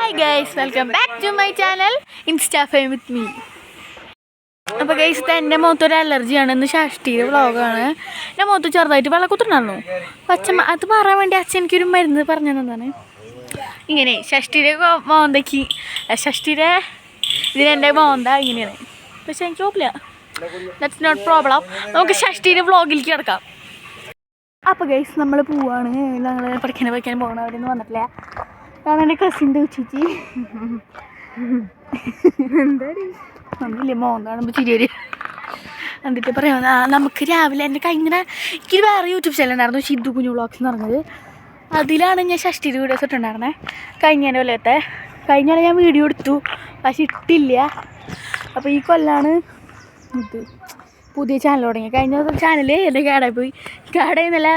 Hi guys, welcome back to my channel insta fame with me. അപ്പോൾ guys, എൻ്റെ മുഖത്തൊരു അലർജിയാണ്. ഇന്ന് ഷഷ്ടിയുടെ വ്ളോഗാണ്. എൻ്റെ മുഖത്ത് ചെറുതായിട്ട് വെള്ളക്കുത്തുണ്ടായിരുന്നു. അച്ഛൻ അത് പറയാൻ വേണ്ടി അച്ഛൻ എനിക്കൊരു മരുന്ന് പറഞ്ഞു തന്നതാണ്. ഇങ്ങനെ ഷഷ്ടിയുടെ മോന്തയ്ക്ക് ഷഷ്ടിയുടെ ഇതിനെൻ്റെ മോന്ത ഇങ്ങനെയാണ്. പക്ഷെ എനിക്ക് കുഴപ്പമില്ല, ദാറ്റ്സ് നോട്ട് പ്രോബ്ലം. നമുക്ക് ഷഷ്ടിയുടെ വ്ളോഗിലേക്ക് കിടക്കാം. അപ്പോൾ ഗൈസ്, നമ്മൾ പോവാണ്. ഞങ്ങൾ പഠിക്കാൻ പോകണം. അവിടെ നിന്ന് വന്നിട്ടില്ല. അതാണ് എൻ്റെ കസിൻ്റെ ഉച്ചി. ഒന്നുമില്ല, മോന്ന് കാണുമ്പോൾ ചിരി വരും. എന്നിട്ട് പറയാം, നമുക്ക് രാവിലെ എൻ്റെ കഴിഞ്ഞ എനിക്ക് വേറെ യൂട്യൂബ് ചാനൽ ഉണ്ടായിരുന്നു, ഷിദ്ദു കുഞ്ഞു വ്ളോഗ്സ് എന്ന് പറഞ്ഞത്. അതിലാണ് ഞാൻ ഷഷ്ടിയുടെ വീഡിയോസ് ഇട്ടുണ്ടായിരുന്നത്. കഴിഞ്ഞതിൻ്റെ കൊല്ലത്തെ ഞാൻ വീഡിയോ എടുത്തു, പക്ഷെ ഇട്ടില്ല. അപ്പോൾ ഈ കൊല്ലാണ് ഇത് പുതിയ ചാനൽ തുടങ്ങി. കഴിഞ്ഞ ചാനൽ എൻ്റെ കേടായി പോയി. കേടായിന്നല്ല,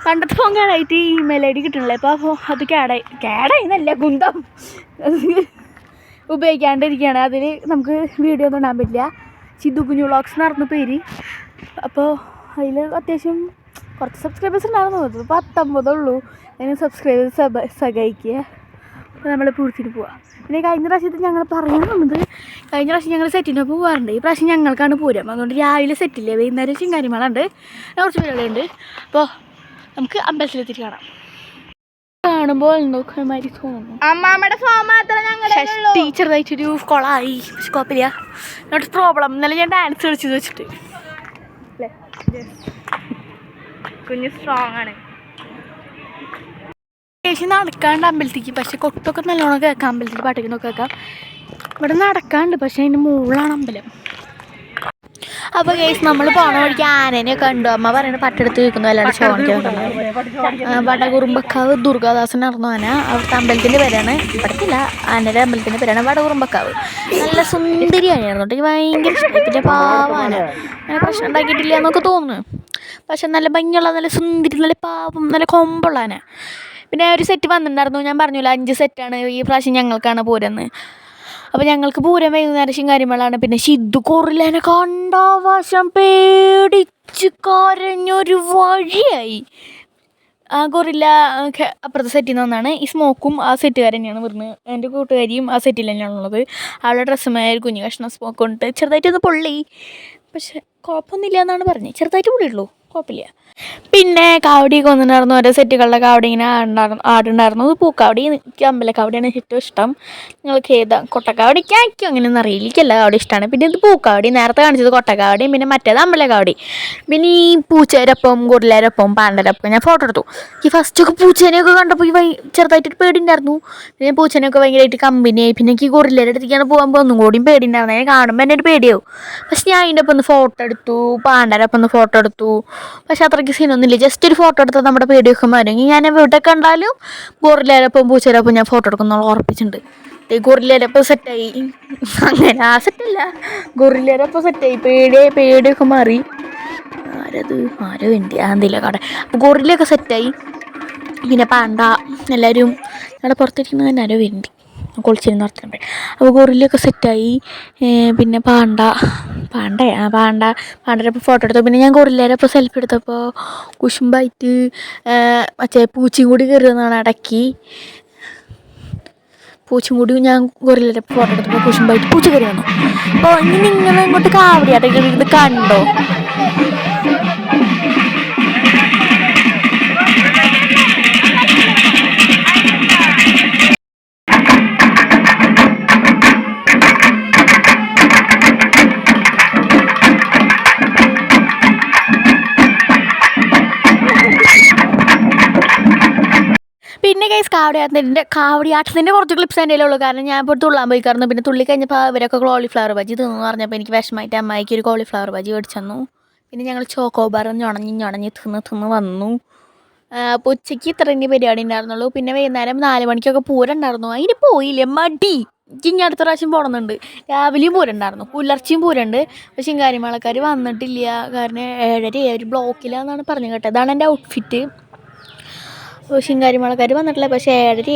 പണ്ടത്തെ ഫോൺ കേടായിട്ട് ഇമെയിൽ ID കിട്ടണില്ല. അപ്പോൾ അത് കേടായിന്നല്ല, കുന്തം ഉപയോഗിക്കാണ്ടിരിക്കുകയാണ്. അതിൽ നമുക്ക് വീഡിയോ ഒന്നും ഇടാൻ പറ്റില്ല. ഷിദ്ദു കുഞ്ഞു വ്ളോഗ്സ് എന്ന് പറഞ്ഞ പേര്. അപ്പോൾ അതിൽ അത്യാവശ്യം കുറച്ച് സബ്സ്ക്രൈബേഴ്സ് ഉണ്ടായിരുന്നു. 19 ഉള്ളൂ. അതിന് സബ്സ്ക്രൈബേഴ്സ് സഹായിക്കുക. അപ്പോൾ നമ്മൾ പൂർത്തിയിട്ട് പോവാം. പിന്നെ കഴിഞ്ഞ പ്രാവശ്യത്തിൽ ഞങ്ങൾ പറയാൻ വന്നത്, കഴിഞ്ഞ പ്രാവശ്യം ഞങ്ങൾ സെറ്റിനൊപ്പം പോകാറുണ്ട്. ഈ പ്രാവശ്യം ഞങ്ങൾക്കാണ് പൂരം. അതുകൊണ്ട് രാവിലെ സെറ്റില്ല, വൈകുന്നേരം ചിങ്കാരിമേളുണ്ട്, കുറച്ച് പരിപാടിയുണ്ട്. അപ്പോൾ നമുക്ക് അമ്പലത്തിലെത്തിയിട്ട് കാണാം. കാണുമ്പോൾ നോക്കുമാതിരി തോന്നുന്നു. അമ്മാമ്മയുടെ ഫോം മാത്രം ചെറുതായിട്ടൊരു കൊളായി, പക്ഷെ കുഴപ്പമില്ല, നോട്ട് പ്രോബ്ലം. ഇന്നലെ ഞാൻ ഡാൻസ് കളിച്ചത് വെച്ചിട്ട് അല്ലേ, കുഞ്ഞ് സ്ട്രോങ് ആണ്. ഏകദേശം നടക്കാണ്ട് അമ്പലത്തേക്ക്, പക്ഷെ കൊട്ടൊക്കെ നല്ലോണം കേൾക്കാം. അമ്പലത്തിൽ പാട്ടൊക്കെ കേൾക്കാം. ഇവിടെ നടക്കാണ്ട്, പക്ഷെ അതിൻ്റെ മുകളിലാണ് അമ്പലം. അപ്പോൾ കേസ്, നമ്മൾ പോണ വഴിക്ക് ആനേനെ കണ്ടു. അമ്മ പറയുന്നത് പട്ടെടുത്ത് വയ്ക്കുന്നു, അല്ലാണ്ട് ചോദിക്കാൻ. വടകുറുമ്പക്കാവ് ദുർഗാദാസനായിരുന്നു ആന. അവിടുത്തെ അമ്പലത്തിൻ്റെ പേരാണ്, ഇവിടത്തില്ല, ആനയുടെ അമ്പലത്തിൻ്റെ പേരാണ് വടകുറുമ്പക്കാവ്. നല്ല സുന്ദരി ആനയായിരുന്നു കേട്ടോ, ഭയങ്കര ഇഷ്ടമായി. പിന്നെ പാവാന, അങ്ങനെ പ്രശ്നം ഉണ്ടാക്കിയിട്ടില്ല എന്നൊക്കെ തോന്നുന്നു. പക്ഷെ നല്ല ഭംഗിയുള്ള, നല്ല സുന്ദരി, നല്ല പാവം, നല്ല കൊമ്പുള്ള ആന. പിന്നെ ഒരു സെറ്റ് വന്നിട്ടുണ്ടായിരുന്നു, ഞാൻ പറഞ്ഞില്ല 5 സെറ്റാണ് ഈ പ്രാവശ്യം ഞങ്ങൾക്കാണ് പൂരന്ന്. അപ്പോൾ ഞങ്ങൾക്ക് പൂരം വൈകുന്നേരം ശിങ്കാരിമേളാണ്. പിന്നെ ഷിദ്ദു കൊറില്ലേനെ കണ്ട വശം പേടിച്ച് കരഞ്ഞൊരു വഴിയായി. ആ ഗൊറില്ല അപ്പുറത്തെ സെറ്റിൽ നിന്ന് വന്നാണ്. ഈ സ്മോക്കും ആ സെറ്റുകാർ തന്നെയാണ് വരുന്നത്. എൻ്റെ കൂട്ടുകാരിയും ആ സെറ്റിൽ തന്നെയാണുള്ളത്. അവളുടെ ഡ്രസ്സുമായ ഒരു കുഞ്ഞു കഷ്ണം സ്മോക്ക് കൊണ്ട് ചെറുതായിട്ടൊന്ന് പൊള്ളി, പക്ഷെ കുഴപ്പമൊന്നുമില്ല എന്നാണ് പറഞ്ഞത്. ചെറുതായിട്ട് പൊള്ളിയുള്ളൂ, കുഴപ്പമില്ല. പിന്നെ കാവടിയൊക്കെ വന്നിട്ടുണ്ടായിരുന്നു. ഓരോ സെറ്റുകളുടെ കാവടി ഇങ്ങനെ ആടുണ്ടായിരുന്നു. പൂക്കാവടി, എനിക്ക് അമ്പലക്കാവടിയാണ് ഏറ്റവും ഇഷ്ടം. നിങ്ങൾക്ക് ഏതാ? കൊട്ടക്കാവടിക്ക് ആയിരിക്കും, അങ്ങനെയൊന്നും അറിയില്ല. എനിക്ക് എല്ലാ കാവടി ഇഷ്ടമാണ്. പിന്നെ ഇത് പൂക്കാവടി, നേരത്തെ കാണിച്ചത് കൊട്ടക്കാവടിയും, പിന്നെ മറ്റേത് അമ്പലക്കാവടി. പിന്നെ ഈ പൂച്ചേരൊപ്പം ഗൊറില്ലേരൊപ്പം പാണ്ടരൊപ്പം ഞാൻ ഫോട്ടോ എടുത്തു. ഈ ഫസ്റ്റൊക്കെ പൂച്ചേനെയൊക്കെ കണ്ടപ്പോൾ ചെറുതായിട്ടൊരു പേടിയുണ്ടായിരുന്നു. പിന്നെ പൂച്ചേനെയൊക്കെ ഭയങ്കരമായിട്ട് കമ്പനിയായി. പിന്നെ എനിക്ക് ഗൊറില്ലേരുടെ അടുത്തേക്കാണ് പോകുമ്പോൾ ഒന്നും കൂടിയും പേടിയുണ്ടായിരുന്നു. അതിനെ കാണുമ്പോൾ എന്നെ ഒരു പേടിയാവും. പക്ഷെ ഞാൻ അതിൻ്റെ ഒപ്പം ഒന്ന് ഫോട്ടോ എടുത്തു, പാണ്ടരൊപ്പം ഒന്ന് ഫോട്ടോ എടുത്തു. പക്ഷെ അത്രയ്ക്ക് സീനൊന്നുമില്ല. ജസ്റ്റ് ഒരു ഫോട്ടോ എടുത്താൽ നമ്മുടെ പേടിയൊക്കെ മാറും. ഞാൻ എവിടെ കണ്ടാലും ഗൊറില്ലേരൊപ്പം പൂച്ചേരൊപ്പം ഞാൻ ഫോട്ടോ എടുക്കുന്നുള്ള ഉറപ്പിച്ചിട്ടുണ്ട്. ഗൊറില്ലേരൊപ്പം സെറ്റായി. അങ്ങനെ ആ സെറ്റല്ല, ഗൊറില്ലേരൊപ്പം സെറ്റായി. പേടിയൊക്കെ മാറി. ആരോ വേണ്ടി എന്തില്ല കട. അപ്പോൾ ഗൊറില്ലയൊക്കെ സെറ്റായി. പിന്നെ പാണ്ട, എല്ലാവരും അവിടെ പുറത്തിരിക്കുന്നത് ആരോ വേണ്ടി കുളിച്ചിരുന്ന് നടത്തുന്നുണ്ട്. അപ്പോൾ ഗൊറില്ലയൊക്കെ സെറ്റായി. പിന്നെ പാണ്ടരപ്പോൾ ഫോട്ടോ എടുത്തു. പിന്നെ ഞാൻ ഗൊറില്ലേരപ്പോൾ സെൽഫി എടുത്തപ്പോൾ കുശുമ്പായിട്ട് മറ്റേ പൂച്ചയും കൂടി കയറി വന്നാണ് ഇടയ്ക്ക്. പൂച്ചയും കൂടി ഞാൻ ഗൊറില്ലേരപ്പോൾ ഫോട്ടോ എടുത്തപ്പോൾ കുശുമ്പായിട്ട് പൂച്ച കയറി വന്നു. അപ്പോൾ ഇനി നിങ്ങൾ ഇങ്ങോട്ട് കാവടിയാട്ടൊക്കെ ഇത് കണ്ടോ? പിന്നെ ഗൈസ്, കാവടിയാട്ടത്തിൻ്റെ കുറച്ച് ക്ലിപ്സ് എൻ്റെ ഉള്ളൂ. കാരണം ഞാൻ ഇപ്പോൾ തുള്ളാൻ പോയിക്കായിരുന്നു. പിന്നെ തുള്ളി കഴിഞ്ഞപ്പോൾ ഇവരൊക്കെ കോളിഫ്ലവർ ബജി തിന്നു പറഞ്ഞപ്പോൾ എനിക്ക് വിഷമമായിട്ട് അമ്മായിക്ക് ഒരു കോളിഫ്ലവർ ബജി മേടിച്ചു തന്നു. പിന്നെ ഞങ്ങൾ ചോക്കോബാർ ഞൊണഞ്ഞ് തിന്ന് വന്നു. അപ്പോൾ ഉച്ചയ്ക്ക് ഇത്രയും പരിപാടി ഉണ്ടായിരുന്നുള്ളൂ. പിന്നെ വൈകുന്നേരം 4 മണിക്കൊക്കെ പൂരം ഉണ്ടായിരുന്നു. അതിന് പോയില്ലേ, മടി. ഇനി അടുത്ത പ്രാവശ്യം പോകണമെന്നുണ്ട്. രാവിലെയും പൂരം ഉണ്ടായിരുന്നു, പുലർച്ചെയും പൂരമുണ്ട്. പക്ഷേ ശിങ്കാരിമേളക്കാർ വന്നിട്ടില്ല. കാരണം 7:30 ഒരു ബ്ലോക്കിലാന്നാണ് പറഞ്ഞു കേട്ടത്. അതാണ് എൻ്റെ ഔട്ട്ഫിറ്റ്. ശിങ്കാരിമേളക്കാർ വന്നിട്ടില്ല. പക്ഷേ 7:30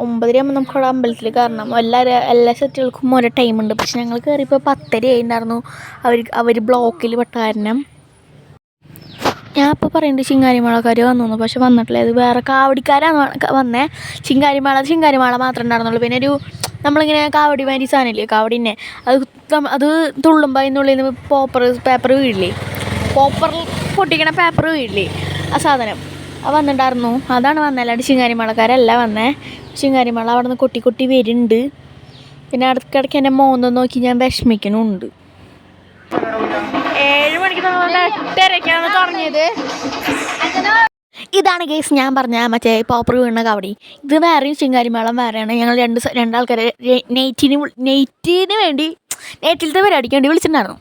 9:30 ആകുമ്പോൾ നമുക്ക് അവിടെ അമ്പലത്തിൽ കയറണം. എല്ലാ സെറ്റുകൾക്കും ഓരോ ടൈമുണ്ട്. പക്ഷെ ഞങ്ങൾ കയറിയപ്പോൾ 10:30 ആയിട്ടുണ്ടായിരുന്നു. അവർ ബ്ലോക്കിൽ പെട്ട കാരണം ഞാൻ ഇപ്പോൾ പറയുന്നുണ്ട് ശിങ്കാരിമേളക്കാർ വന്നു, പക്ഷെ വന്നിട്ടില്ല. ഇത് വേറെ കാവടിക്കാരാണ് വന്നേ. ശിങ്കാരിമേള മാത്രമേ ഉണ്ടായിരുന്നുള്ളൂ. പിന്നെ ഒരു നമ്മളിങ്ങനെ കാവടി മാതിരി സാധനമില്ലേ, കാവടിന്നെ അത് തുള്ളുമ്പോൾ അതിനുള്ളിൽ നിന്ന് പേപ്പർ വീഴില്ലേ, പൊട്ടിക്കണ പേപ്പർ വീഴില്ലേ, ആ സാധനം അത് വന്നിട്ടുണ്ടായിരുന്നു. അതാണ് വന്നത്, അല്ലാണ്ട് ശിങ്കാരിമേളക്കാരല്ല വന്നേ. ശിങ്കാരിമേള അവിടെ നിന്ന് കൊട്ടി വരുന്നുണ്ട്. പിന്നെ ഇടയ്ക്കിടയ്ക്ക് എൻ്റെ മോന്തൊന്ന് നോക്കി ഞാൻ വിഷമിക്കണുണ്ട്. 7 മണിക്ക് 8:30 തുടങ്ങിയത്. ഇതാണ് കേസ് ഞാൻ പറഞ്ഞ മറ്റേ പോപ്പർ വീണ കാവടി. ഇത് വേറെയും ശിങ്കാരിമേളം വേറെയാണ്. ഞങ്ങൾ രണ്ടാൾക്കാരെ നെയ്റ്റിന് വേണ്ടി നെയ്റ്റിലത്തെ പരിപാടിക്ക് വേണ്ടി വിളിച്ചിട്ടുണ്ടായിരുന്നു.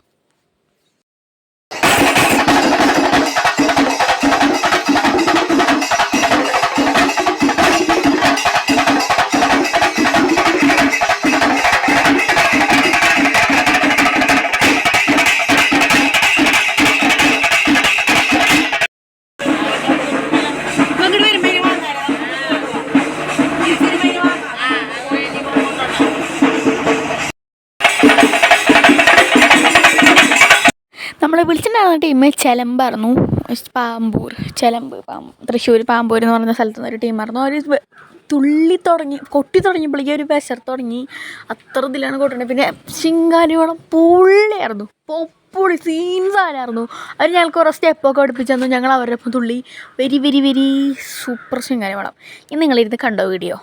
നമ്മൾ വിളിച്ചിട്ടുണ്ടായിരുന്ന ടീം ചെലമ്പായിരുന്നു. തൃശ്ശൂർ പാമ്പൂർ എന്ന് പറയുന്ന സ്ഥലത്തു നിന്നൊരു ടീമായിരുന്നു. അവർ കൊട്ടി തുടങ്ങിയപ്പോഴേക്കും ഒരു വിശർ തുടങ്ങി. അത്ര ഇതിലാണ് കൊട്ടുന്നത്. പിന്നെ ശിങ്കാരിമേളം പൊള്ളിയായിരുന്നു, പൊളി സീൻസായിരുന്നു. അവർ ഞങ്ങൾക്ക് കുറേ സ്റ്റെപ്പൊക്കെ പഠിപ്പിച്ചു തന്നു. ഞങ്ങൾ അവരുടെ ഒപ്പം തുള്ളി. Very super Shinkari Melam. ഇനി നിങ്ങളിരുന്ന് കണ്ടോ വീഡിയോ?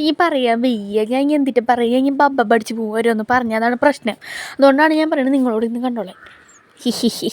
ഈ പറയാൻ വയ്യ, ഞാൻ എന്തിട്ട് പറയുക, ഞാൻ ബബ്ബ പഠിച്ച് പോരുമെന്ന് പറഞ്ഞാൽ അതാണ് പ്രശ്നം. അതുകൊണ്ടാണ് ഞാൻ പറയുന്നത് നിങ്ങളോട് ഇന്ന് കണ്ടോളെ. ഹിഹിഹി.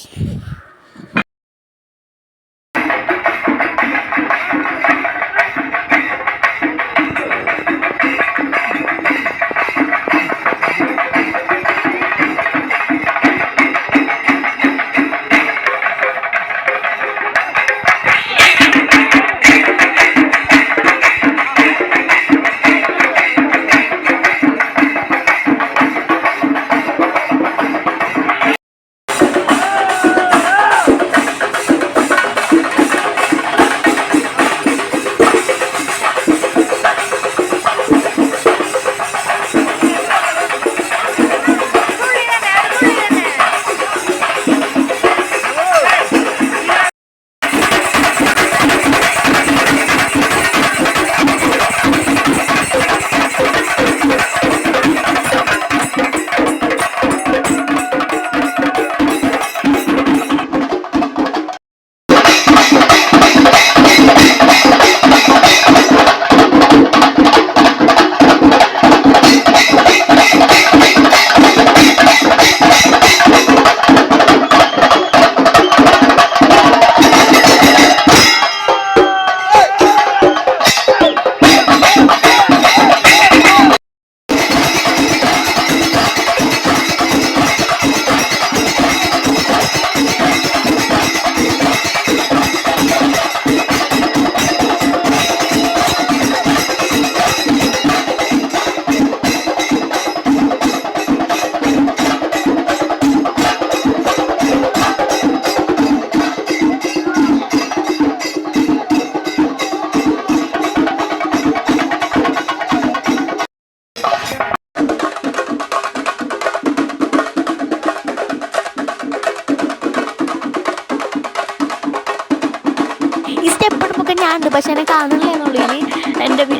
ഞാനുണ്ട്, പക്ഷെ എന്നെ കാണുന്നില്ലെന്നുള്ളതിന്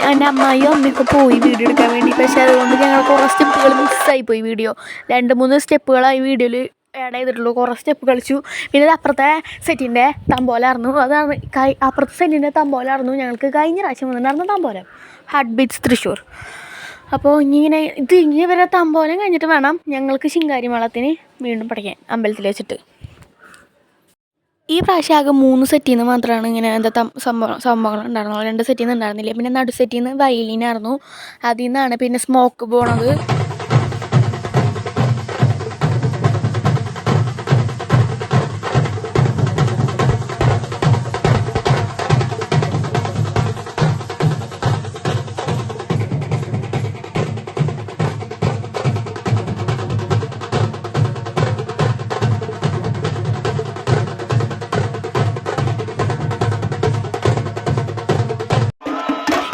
എൻ്റെ അമ്മായിയും അമ്മയൊക്കെ പോയി വീഡിയോ എടുക്കാൻ വേണ്ടി. പക്ഷെ അതുകൊണ്ട് ഞങ്ങൾ കുറേ സ്റ്റെപ്പുകൾ മിസ്സായിപ്പോയി. 2-3 സ്റ്റെപ്പുകളായി വീഡിയോയിൽ ആഡ് ചെയ്തിട്ടുള്ളൂ. കുറേ സ്റ്റെപ്പ് കളിച്ചു. പിന്നെ അപ്പുറത്തെ സെറ്റിൻ്റെ തമ്പോലായിരുന്നു. അതാണ് അപ്പുറത്തെ സെറ്റിൻ്റെ തമ്പോലായിരുന്നു ഞങ്ങൾക്ക് കഴിഞ്ഞ പ്രാവശ്യം വന്നിട്ടുണ്ടായിരുന്ന തമ്പോലം, ഹാർട്ട് ബീറ്റ്സ് തൃശ്ശൂർ. അപ്പോൾ ഇനി ഇവരെ തമ്പോലം കഴിഞ്ഞിട്ട് വേണം ഞങ്ങൾക്ക് ശിങ്കാരിമേളത്തിന് വീണ്ടും പഠിക്കാൻ അമ്പലത്തിൽ വെച്ചിട്ട്. ഈ പ്രാവശ്യം ആകെ 3 സെറ്റിൽ നിന്ന് മാത്രമാണ് ഇങ്ങനെ സംഭവങ്ങൾ ഉണ്ടായിരുന്നുള്ളൂ. 2 സെറ്റിൽ നിന്ന് ഉണ്ടായിരുന്നില്ല. പിന്നെ നടു സെറ്റിൽ നിന്ന് വയലിനായിരുന്നു. അതിൽ നിന്നാണ് പിന്നെ സ്മോക്ക് പോണത്.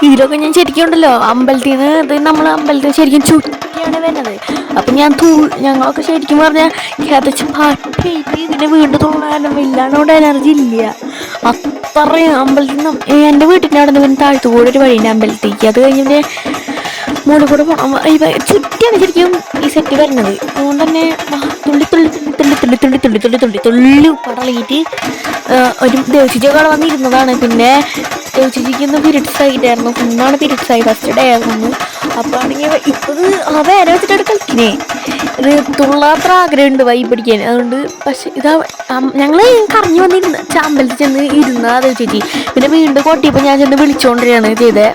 ഇതിലൊക്കെ ഞാൻ ശരിക്കും ഉണ്ടല്ലോ അമ്പലത്തിൽ നിന്ന് നമ്മൾ അമ്പലത്തിൽ ശരിക്കും ഒക്കെയാണ് വരുന്നത്. അപ്പം ഞങ്ങളൊക്കെ ശരിക്കും പറഞ്ഞാൽ കിതച്ച് പാട്ടിയിട്ട് ഇതിനെ വീണ്ടും തുള്ളാനും ഇല്ലാണ്ട് എനർജി ഇല്ല. അത്രയും അമ്പലത്തിൽ നിന്ന് എൻ്റെ വീട്ടിൻ്റെ അവിടെ നിന്ന് പിന്നെ താഴ്ത്തു കൂടെ ഒരു വഴിയുണ്ട് അമ്പലത്തേക്ക്. അത് കഴിഞ്ഞിട്ട് മുകളിൽ കൂടെ പോകണം. ചുറ്റിയാണ് ശരിക്കും ഈ സെറ്റ് വരുന്നത്. അതുകൊണ്ട് തന്നെ തുള്ളി തുള്ളി തുള്ളി തുള്ളി തുള്ളി തുള്ളി തുള്ളി തുള്ളി തുള്ളി പടളിയിട്ട് ഒരു ദേവചിച്ചൊക്കെ അവിടെ വന്നിരുന്നതാണ്. പിന്നെ ദേവചിക്ക് ഒന്ന് പീരിയഡ്സ് ആയിട്ടായിരുന്നു. ഒന്നാണ് പീരിയഡ്സ് ആയി ഫസ്റ്റ് ഡേ ആയിരുന്നു. അപ്പോൾ ആണെങ്കിൽ ഇപ്പോൾ ആ വേറെ വെച്ചിട്ടാണ് കളിക്കണേ. ഇത് തുള്ളാത്ര ആഗ്രഹമുണ്ട് വൈ പിടിക്കാൻ. അതുകൊണ്ട് പക്ഷേ ഇതാ ഞങ്ങൾ കറങ്ങി വന്നിരുന്ന അമ്പലത്തിൽ ചെന്ന് ഇരുന്ന ദേവചേച്ചി. പിന്നെ വീണ്ടും കൊട്ടിയപ്പോൾ ഞാൻ ചെന്ന് വിളിച്ചുകൊണ്ടിരിക്കുകയാണ് ചെയ്തത്.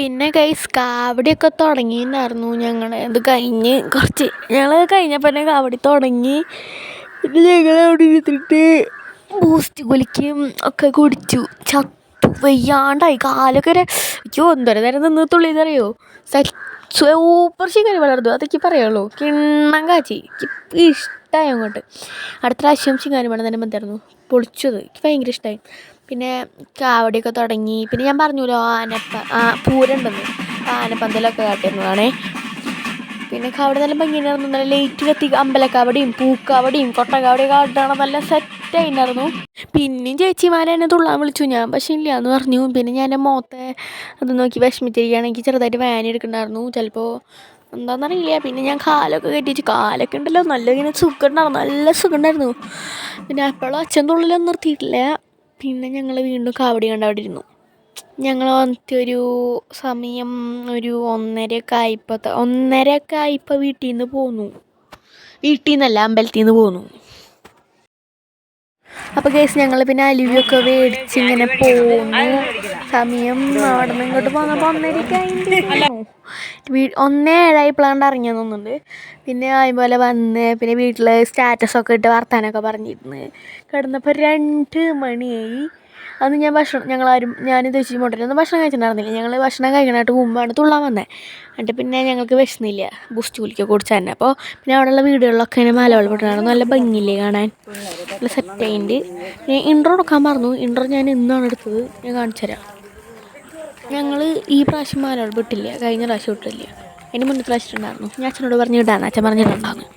പിന്നെ ഗൈസ് കാവടിയൊക്കെ തുടങ്ങിയിട്ടുണ്ടായിരുന്നു. ഞങ്ങൾ ഇത് കഴിഞ്ഞ് കുറച്ച് ഞങ്ങൾ കഴിഞ്ഞപ്പോൾ തന്നെ കാവടി തുടങ്ങി. പിന്നെ ഞങ്ങൾ അവിടെ ഇരുന്നിട്ട് ബൂസ്റ്റ് കുലിക്കും ഒക്കെ കുടിച്ചു. വയ്യാണ്ടായി കാലൊക്കെ അയ്യോ എന്തോരം നേരം നിന്ന് തുള്ളിയെന്നറിയോ. സൂപ്പർ ചിക്കൻ വളർന്നു അതൊക്കെ പറയുള്ളൂ. കിണ്ണം കാച്ചി എനിക്ക് ഇഷ്ടമായി അങ്ങോട്ട്. അടുത്ത പ്രാവശ്യം ചിങ്ങാനും വേണം തന്നെ മതിയായിരുന്നു. പൊളിച്ചത് എനിക്ക് ഭയങ്കര ഇഷ്ടമായി. പിന്നെ കാവടിയൊക്കെ തുടങ്ങി. പിന്നെ ഞാൻ പറഞ്ഞല്ലോ പൂരമുണ്ടെന്ന് ആനപ്പന്തലൊക്കെ കാട്ടിയിരുന്നതാണേ. പിന്നെ കാവടി നല്ല ഭംഗിയുണ്ടായിരുന്നു. നല്ല ലൈറ്റ് കത്തി അമ്പലക്കാവടിയും പൂക്കാവടിയും കൊട്ടക്കാവടിയൊക്കെ കാട്ടണം നല്ല സെറ്റായിട്ടുണ്ടായിരുന്നു. പിന്നെയും ചേച്ചിമാരെ എന്നെ തുള്ളാൻ വിളിച്ചു. ഞാൻ പക്ഷേ ഇല്ല എന്ന് പറഞ്ഞു. പിന്നെ ഞാൻ മുഖത്തെ അത് നോക്കി വിഷമിച്ചിരിക്കുകയാണെങ്കിൽ ചെറുതായിട്ട് വേന എടുക്കണ്ടായിരുന്നു. ചിലപ്പോൾ എന്താണെന്നറിയില്ല. പിന്നെ ഞാൻ കാലൊക്കെ കെട്ടിച്ചു. കാലൊക്കെ ഉണ്ടല്ലോ നല്ല ഇങ്ങനെ സുഖം ഉണ്ടായിരുന്നു. നല്ല സുഖം ഉണ്ടായിരുന്നു. പിന്നെ എപ്പോഴും അച്ഛൻ തുള്ളിലൊന്നും നിർത്തിയിട്ടില്ല. പിന്നെ ഞങ്ങൾ വീണ്ടും കാവടി കണ്ട് അവിടെ ഇരുന്നു. ഞങ്ങൾ വന്നിട്ട് ഒരു സമയം ഒരു 1:30 ആയപ്പോൾ വീട്ടിൽ നിന്ന് പോന്നു. വീട്ടിൽ നിന്നല്ല അമ്പലത്തിൽ നിന്ന് പോന്നു. അപ്പോൾ കേസ് ഞങ്ങൾ പിന്നെ അലുവിയൊക്കെ മേടിച്ച് ഇങ്ങനെ പോന്നു. സമയം അവിടെ നിന്ന് ഇങ്ങോട്ട് പോന്നപ്പോൾ 1:30 1:07 ഇറങ്ങിയെന്ന് തോന്നുന്നുണ്ട്. പിന്നെ അതുപോലെ വന്ന് പിന്നെ വീട്ടിൽ സ്റ്റാറ്റസൊക്കെ ഇട്ട് വർത്താനമൊക്കെ പറഞ്ഞിരുന്ന് കിടന്നപ്പോൾ 2 മണിയായി. അന്ന് ഞാനിത് വെച്ച് മോട്ടൊന്നും ഭക്ഷണം കഴിച്ചിട്ടുണ്ടായിരുന്നില്ല. ഞങ്ങൾ ഭക്ഷണം കഴിക്കാനായിട്ട് മുമ്പാണ് തുള്ളാൻ വന്നത്. എന്നിട്ട് പിന്നെ ഞങ്ങൾക്ക് വിശന്നില്ല. ബൂസ്റ്റ് കുലിക്കൊക്കെ കുടിച്ചാൽ തന്നെ. അപ്പോൾ പിന്നെ അവിടെയുള്ള വീടുകളിലൊക്കെ ഇങ്ങനെ മലവെള്ളപ്പെട്ടായിരുന്നു. നല്ല ഭംഗിയില്ലേ കാണാൻ. നല്ല സെറ്റായിട്ട് പിന്നെ ഇൻട്രോ എടുക്കാൻ പറഞ്ഞു. ഇൻട്രോ ഞാൻ ഇന്നാണ് എടുത്തത്. ഞാൻ കാണിച്ചു തരാം. ഞങ്ങൾ ഈ പ്രാവശ്യം മലവെള്ളം ഇട്ടില്ല. കഴിഞ്ഞ പ്രാവശ്യം ഇട്ടില്ല. അതിന് മുന്നത്തെ പ്രാവശ്യം ഉണ്ടായിരുന്നു. ഞാൻ അച്ഛനോട് പറഞ്ഞു ഇടാന്ന്. അച്ഛൻ പറഞ്ഞിട്ടുണ്ടായിരുന്നു.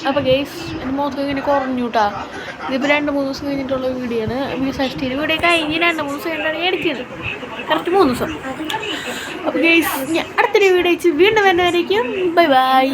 അപ്പോൾ ഗെയ്സ് എൻ്റെ മുഖത്ത് ഇങ്ങനെ കുറഞ്ഞു കേട്ടോ. ഇതിപ്പോൾ 2-3 ദിവസം കഴിഞ്ഞിട്ടുള്ള വീഡിയോ ആണ്. ഷഷ്ഠിയുടെ വീഡിയോ കഴിഞ്ഞ് 2-3 ദിവസം കഴിഞ്ഞിട്ടാണ് എഡിറ്റത്. കറക്റ്റ് 3 ദിവസം. അപ്പോൾ ഗെയ്സ് ഞാൻ അടുത്തൊരു വീഡിയോ വീണ്ടും വരുന്നവരേക്കും ബൈ ബൈ.